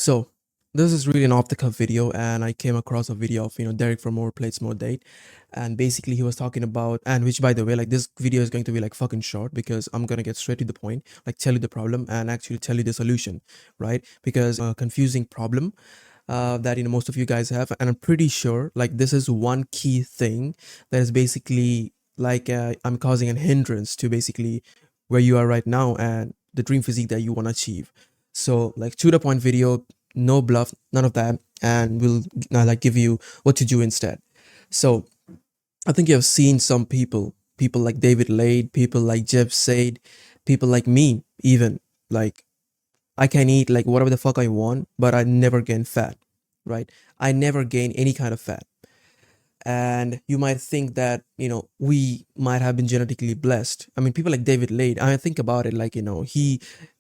So this is really an off the cuff video, and I came across a video of Derek from More Plates More Date, and basically he was talking about, and which by the way, like, this video is going to be like fucking short because I'm gonna get straight to the point, like tell you the problem and actually tell you the solution, right? Because confusing problem that most of you guys have, and I'm pretty sure like this is one key thing that is basically like I'm causing a hindrance to basically where you are right now and the dream physique that you want to achieve. So like to the point video, no bluff, none of that, and we'll like give you what to do instead. So I think you have seen some people like David Lade, people like Jeff Said, people like me even, like I can eat like whatever the fuck I want, but I never gain fat, right? I never gain any kind of fat. And you might think that, we might have been genetically blessed. I mean, people like David Lade, I think about it like,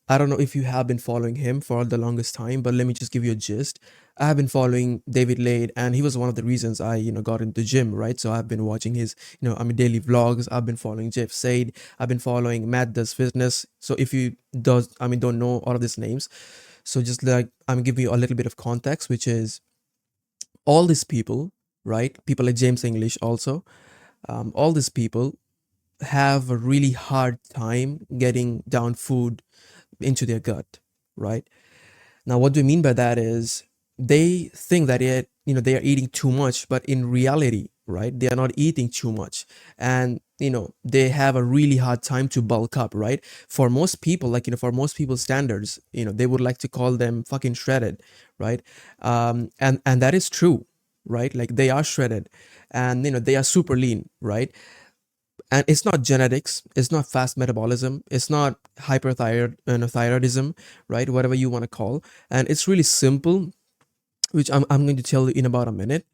I don't know if you have been following him for the longest time, but let me just give you a gist. I have been following David Lade, and he was one of the reasons I, got into the gym, right? So I've been watching his, daily vlogs. I've been following Jeff Said. I've been following Matt Does Fitness. So if you don't know all of these names, so just like I'm giving you a little bit of context, which is all these people, right? People like James English also, all these people have a really hard time getting down food into their gut, right? Now, what do we mean by that is they think that they are eating too much, but in reality, right, they are not eating too much, and they have a really hard time to bulk up, right? For most people, like for most people's standards, they would like to call them fucking shredded, right? And that is true, right? Like they are shredded, and they are super lean, right? And it's not genetics, it's not fast metabolism, it's not hyperthyroid thyroidism, right? Whatever you want to call. And it's really simple, which I'm going to tell you in about a minute,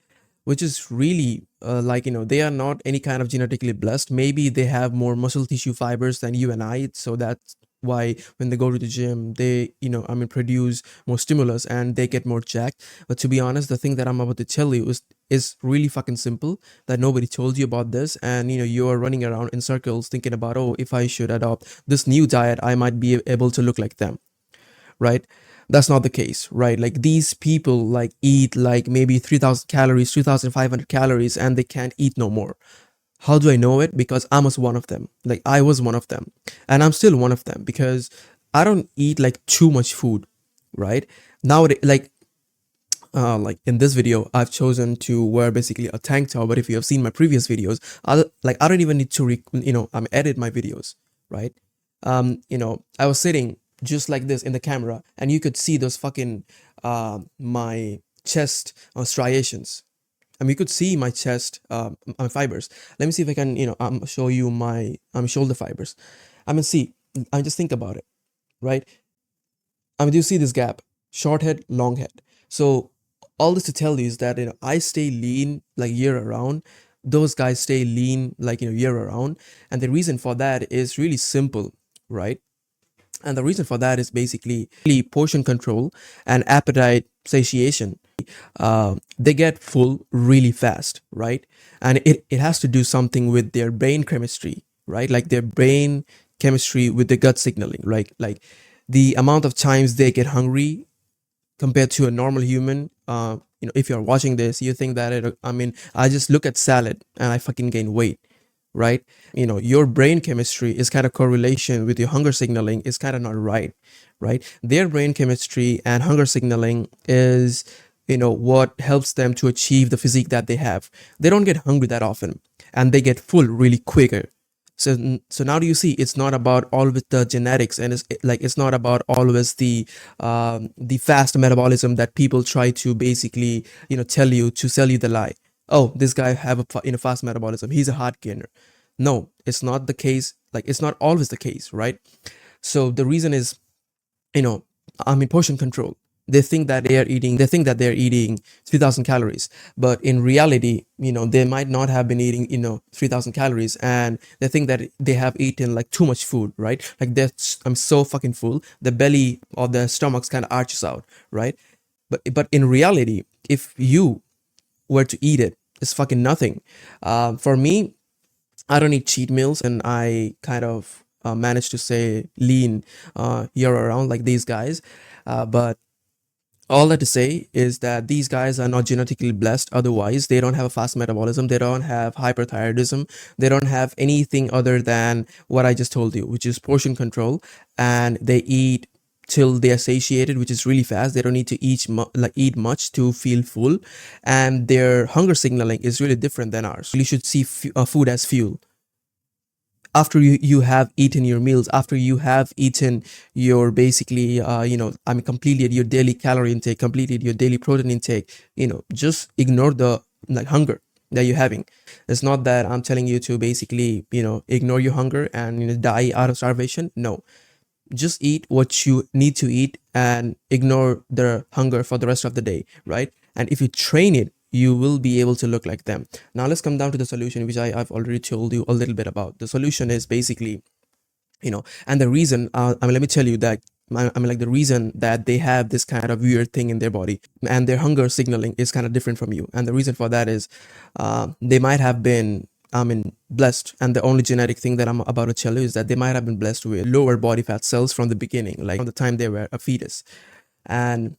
which is really like they are not any kind of genetically blessed. Maybe they have more muscle tissue fibers than you and I, so that's why when they go to the gym they produce more stimulus and they get more jacked. But to be honest, the thing that I'm about to tell you is really fucking simple, that nobody told you about this, and you're running around in circles thinking about, oh, if I should adopt this new diet I might be able to look like them, right? That's not the case, right? Like these people like eat like maybe 3000 calories, 3500 calories, and they can't eat no more. How do I know it? Because I was one of them. Like I was one of them, and I'm still one of them because I don't eat like too much food, right? Nowadays, like in this video I've chosen to wear basically a tank top, but if you have seen my previous videos, I don't even need to edit my videos, right? I was sitting just like this in the camera, and you could see those fucking my chest striations. I mean, you could see my chest fibers. Let me see if I can show you my shoulder fibers. I mean, see, I just think about it, right? I mean, do you see this gap? Short head, long head. So all this to tell you is that I stay lean like year around. Those guys stay lean like year around, and the reason for that is really simple, right? And the reason for that is basically portion control and appetite satiation. They get full really fast, right? And it has to do something with their brain chemistry, right? Like their brain chemistry with the gut signaling, right? Like the amount of times they get hungry compared to a normal human. If you're watching this, you think that I just look at salad and I fucking gain weight, right? Your brain chemistry is kind of correlation with your hunger signaling is kind of not right, right? Their brain chemistry and hunger signaling is what helps them to achieve the physique that they have. They don't get hungry that often, and they get full really quicker. So now do you see, it's not about always the genetics, and it's not about always the fast metabolism that people try to basically tell you to sell you the lie. Oh, this guy have a fast metabolism, he's a hard gainer. No, it's not the case. Like it's not always the case, right? So the reason is, you know portion control. They think that they're eating 3000 calories, but in reality they might not have been eating 3000 calories, and they think that they have eaten like too much food, right? Like that's, I'm so fucking full, the belly or the stomachs kind of arches out, right? But in reality, if you were to eat it, it's fucking nothing. For me, I don't eat cheat meals, and I kind of manage to stay lean year around like these guys. But All that to say is that these guys are not genetically blessed. Otherwise, they don't have a fast metabolism, they don't have hyperthyroidism, they don't have anything other than what I just told you, which is portion control. And they eat till they are satiated, which is really fast. They don't need to eat much to feel full, and their hunger signaling is really different than ours. You should see food as fuel. After you have eaten your meals, after you have eaten your basically completed your daily calorie intake, completed your daily protein intake, just ignore the like hunger that you're having. It's not that I'm telling you to basically ignore your hunger and die out of starvation. No, just eat what you need to eat and ignore the hunger for the rest of the day, right? And if you train it, you will be able to look like them. Now let's come down to the solution, which I've already told you a little bit about. The solution is basically, and the reason, let me tell you that, like the reason that they have this kind of weird thing in their body and their hunger signaling is kind of different from you. And the reason for that is they might have been blessed, and the only genetic thing that I'm about to tell you is that they might have been blessed with lower body fat cells from the beginning, like from the time they were a fetus. And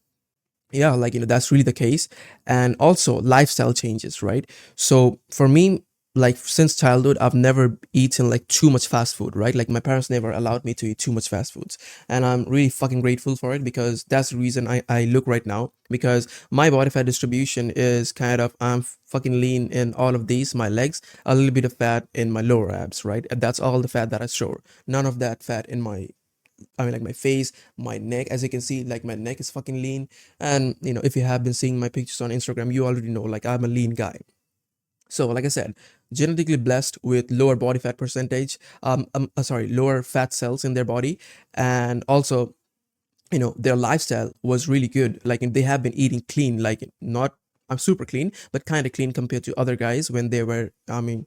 yeah, like that's really the case. And also lifestyle changes, right? So for me, like since childhood, I've never eaten like too much fast food, right? Like my parents never allowed me to eat too much fast foods, and I'm really fucking grateful for it, because that's the reason I look right now, because my body fat distribution is kind of, I'm fucking lean in all of these, my legs, a little bit of fat in my lower abs, right? And that's all the fat that I store. None of that fat in my, like my face, my neck. As you can see, like my neck is fucking lean. And if you have been seeing my pictures on Instagram, you already know like I'm a lean guy. So like I said, genetically blessed with lower body fat percentage, lower fat cells in their body. And also, their lifestyle was really good. Like they have been eating clean, like not I'm super clean, but kind of clean compared to other guys when they were,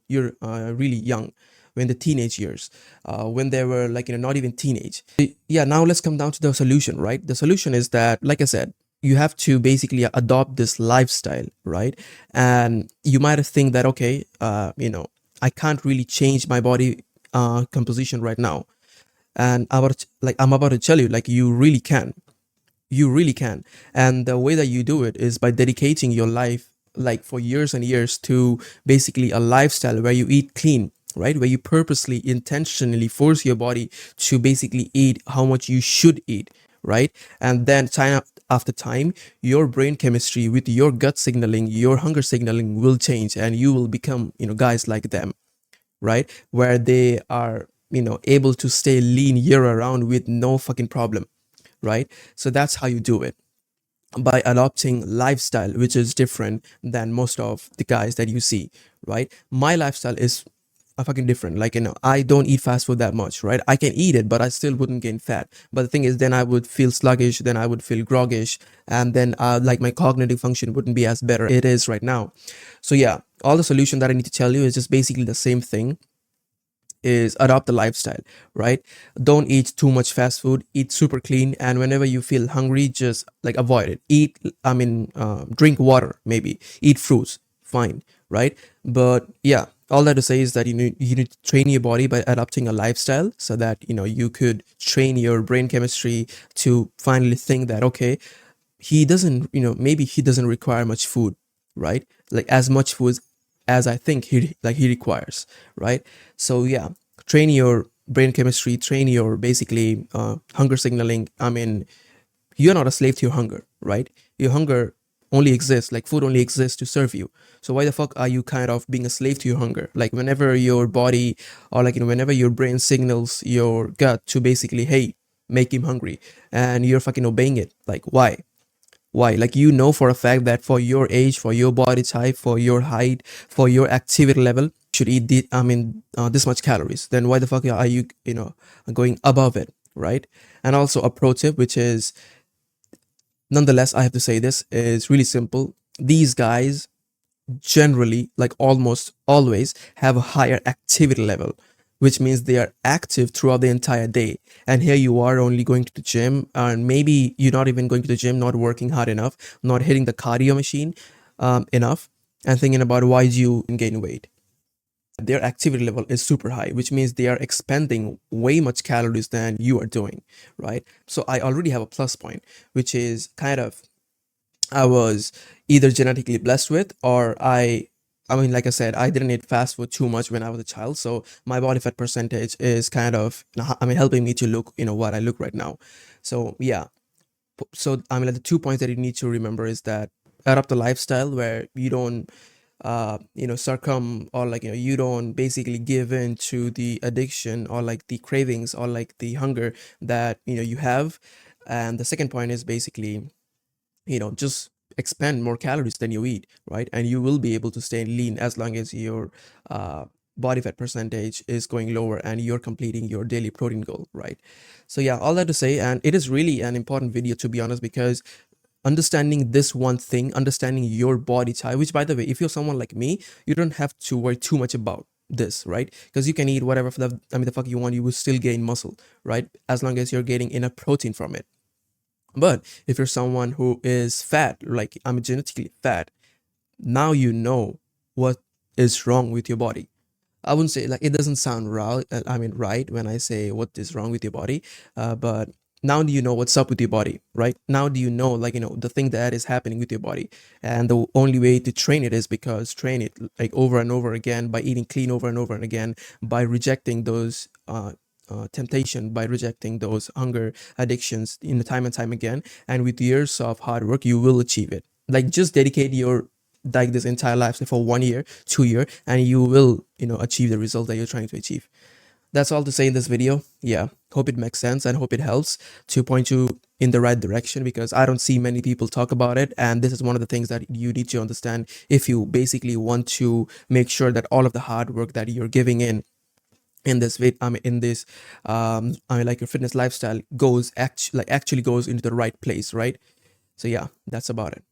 you're really young, when the teenage years, when they were like, not even teenage. Yeah, now let's come down to the solution, right? The solution is that, like I said, you have to basically adopt this lifestyle, right? And you might think that, okay, I can't really change my body composition right now. And I'm about to tell you, like, you really can. You really can. And the way that you do it is by dedicating your life, like for years and years, to basically a lifestyle where you eat clean, right? Where you purposely, intentionally force your body to basically eat how much you should eat, right? And then time after time, your brain chemistry with your gut signaling, your hunger signaling will change, and you will become, guys like them, right? Where they are, able to stay lean year around with no fucking problem, right? So that's how you do it, by adopting lifestyle which is different than most of the guys that you see, right? My lifestyle is a fucking different. Like, I don't eat fast food that much, right? I can eat it, but I still wouldn't gain fat. But the thing is, then I would feel sluggish, then I would feel groggish, and then like my cognitive function wouldn't be as better it is right now. So yeah, all the solution that I need to tell you is just basically the same thing, is adopt the lifestyle, right? Don't eat too much fast food, eat super clean, and whenever you feel hungry, just like avoid it. Drink water, maybe eat fruits, fine, right? But yeah, all that to say is that you need to train your body by adopting a lifestyle, so that you could train your brain chemistry to finally think that, okay, he doesn't, maybe he doesn't require much food, right? Like as much food as I think he requires, right? So yeah, train your brain chemistry, train your basically hunger signaling. You're not a slave to your hunger, right? Your hunger only exists, like food only exists to serve you. So why the fuck are you kind of being a slave to your hunger? Like whenever your body, or like whenever your brain signals your gut to basically, hey, make him hungry, and you're fucking obeying it, like why? Why? Like for a fact that for your age, for your body type, for your height, for your activity level, should eat this much calories. Then why the fuck are you going above it, right? And also a pro tip, which is, nonetheless, I have to say this, is really simple. These guys generally, like almost always, have a higher activity level, which means they are active throughout the entire day. And here you are only going to the gym, and maybe you're not even going to the gym, not working hard enough, not hitting the cardio machine enough, and thinking about why do you gain weight. Their activity level is super high, which means they are expending way much calories than you are doing, right? So I already have a plus point, which is kind of I was either genetically blessed with, or I mean, like I said, I didn't eat fast food too much when I was a child, so my body fat percentage is kind of, I mean, helping me to look, what I look right now. So yeah, so I mean, like the 2 points that you need to remember is that adopt a lifestyle where you don't, succumb, or like, you don't basically give in to the addiction, or like the cravings, or like the hunger that you have. And the second point is basically, just expend more calories than you eat, right? And you will be able to stay lean as long as your uh, body fat percentage is going lower and you're completing your daily protein goal, right? So yeah, all that to say, and it is really an important video, to be honest, because understanding this one thing, understanding your body type, which by the way, if you're someone like me, you don't have to worry too much about this, right? Because you can eat whatever the fuck you want, you will still gain muscle, right? As long as you're getting enough protein from it. But if you're someone who is fat, like I'm genetically fat, now you know what is wrong with your body. I wouldn't say, like, it doesn't sound right. I mean, right, when I say what is wrong with your body, but now do you know what's up with your body, right? Now do you know, like, the thing that is happening with your body, and the only way to train it is because train it like over and over again by eating clean over and over and again, by rejecting those temptation, by rejecting those hunger addictions in the time and time again, and with years of hard work, you will achieve it. Like, just dedicate your, like, this entire life, say, for 1 year, 2 year, and you will achieve the result that you're trying to achieve. That's all to say in this video. Yeah, hope it makes sense and hope it helps to point you in the right direction, because I don't see many people talk about it, and this is one of the things that you need to understand if you basically want to make sure that all of the hard work that you're giving in this weight, in this like your fitness lifestyle goes actually goes into the right place, right? So yeah, that's about it.